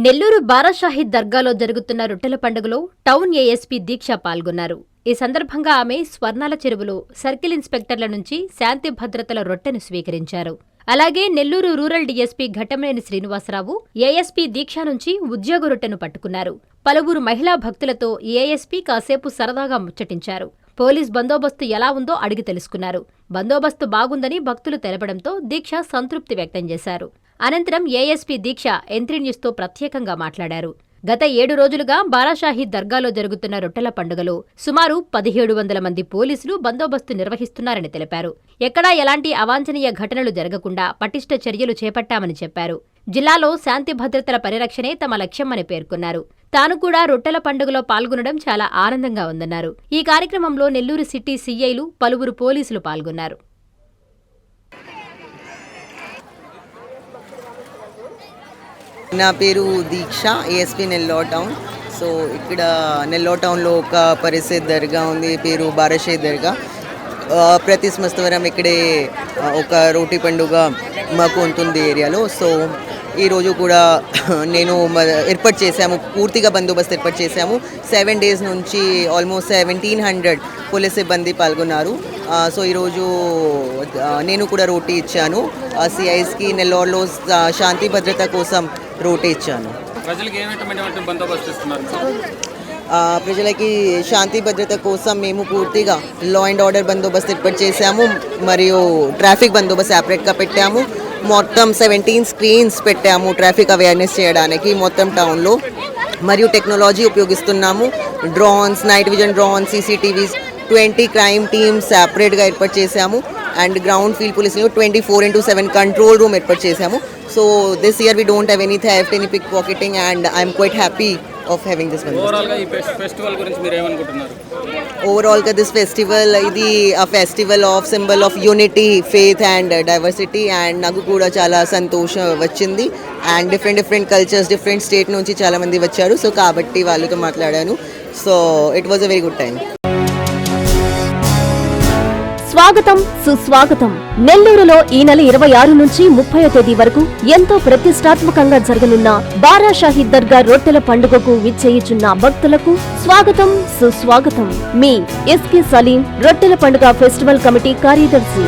నెల్లూరు బారాషాహీద్ దర్గాలో జరుగుతున్న రొట్టెల పండుగలో టౌన్ ఏఎస్పీ దీక్ష పాల్గొన్నారు. ఈ సందర్భంగా ఆమె స్వర్ణాల చెరువులో సర్కిల్ ఇన్స్పెక్టర్ల నుంచి శాంతి భద్రతల రొట్టెను స్వీకరించారు. అలాగే Nellore rural DSP Ghattamaneni Srinivasarao ASP Deeksha నుంచి ఉద్యోగ రొట్టెను పట్టుకున్నారు. పలువురు మహిళా భక్తులతో ఏఎస్పీ కాసేపు సరదాగా ముచ్చటించారు. పోలీస్ బందోబస్తు ఎలా ఉందో అడిగి తెలుసుకున్నారు. బందోబస్తు బాగుందని భక్తులు తెలపడంతో దీక్ష సంతృప్తి వ్యక్తం చేశారు. అనంతరం ఏఎస్పీ దీక్ష ఎంత్రీ న్యూస్తో ప్రత్యేకంగా మాట్లాడారు. గత 7 రోజులుగా బారాషాహీద్ దర్గాలో జరుగుతున్న రొట్టెల పండుగలో సుమారు 1700 మంది పోలీసులు బందోబస్తు నిర్వహిస్తున్నారని తెలిపారు. ఎక్కడా ఎలాంటి అవాంఛనీయ ఘటనలు జరగకుండా పటిష్ట చర్యలు చేపట్టామని చెప్పారు. జిల్లాలో శాంతి భద్రతల పరిరక్షణే తమ లక్ష్యమని పేర్కొన్నారు. తాను కూడా రొట్టెల పండుగలో పాల్గొనడం చాలా ఆనందంగా ఉందన్నారు. ఈ కార్యక్రమంలో నెల్లూరు సిటీ సీఐలు, పలువురు పోలీసులు పాల్గొన్నారు. నా పేరు దీక్ష, ఏఎస్పీ నెల్లూరు టౌన్. సో ఇక్కడ నెల్లూరు టౌన్లో ఒక పరిషత్ దర్గా ఉంది, పేరు బారాషాహీద్ దర్గా. ప్రతి సంవత్సరం ఇక్కడే ఒక రోటీ పండుగ మాకు ఉంటుంది ఏరియాలో. సో ఈరోజు కూడా నేను ఏర్పాటు చేశాము, పూర్తిగా బందోబస్తు ఏర్పాటు చేశాము. 7 days నుంచి ఆల్మోస్ట్ 1700 పోలీస్ సిబ్బంది పాల్గొన్నారు. సో ఈరోజు నేను కూడా రోటీ ఇచ్చాను. సిఐస్కి నెల్లూరులో శాంతి భద్రత కోసం రోటీ ఇచ్చాను. ప్రజలకి శాంతి భద్రత కోసం మేము పూర్తిగా లా అండ్ ఆర్డర్ బందోబస్తు ఏర్పాటు చేశాము. మరియు ట్రాఫిక్ బందోబస్తు సెపరేట్గా పెట్టాము. మొత్తం 17 screens పెట్టాము ట్రాఫిక్ అవేర్నెస్ చేయడానికి మొత్తం టౌన్లో. మరియు టెక్నాలజీ ఉపయోగిస్తున్నాము. Drones, night vision drones, CCTVs, 20 crime teams సెపరేట్గా ఏర్పాటు చేశాము. అండ్ గ్రౌండ్ ఫీల్డ్ పోలీసులు 24/7 కంట్రోల్ రూమ్ ఏర్పాటు చేశాము. So this year we don't have any theft, any pickpocketing, and I'm quite happy of having this one. Overall this festival idi a festival of symbol of unity, faith and diversity, and nagu kuda chala santosha vachindi. And different cultures, different state nunchi chala mandi vacharu. So kabatti valluto matladanu. So it was a very good time. స్వాగతం, సుస్వాగతం. నెల్లూరులో ఈ నెల 26 నుంచి 30వ తేదీ వరకు ఎంతో ప్రతిష్టాత్మకంగా జరగనున్న బారాషాహీద్ దర్గా రొట్టెల పండుగకు విచ్చేయుచున్న భక్తులకు స్వాగతం, సుస్వాగతం. మీ ఎస్కే సలీం, రొట్టెల పండుగ ఫెస్టివల్ కమిటీ కార్యదర్శి.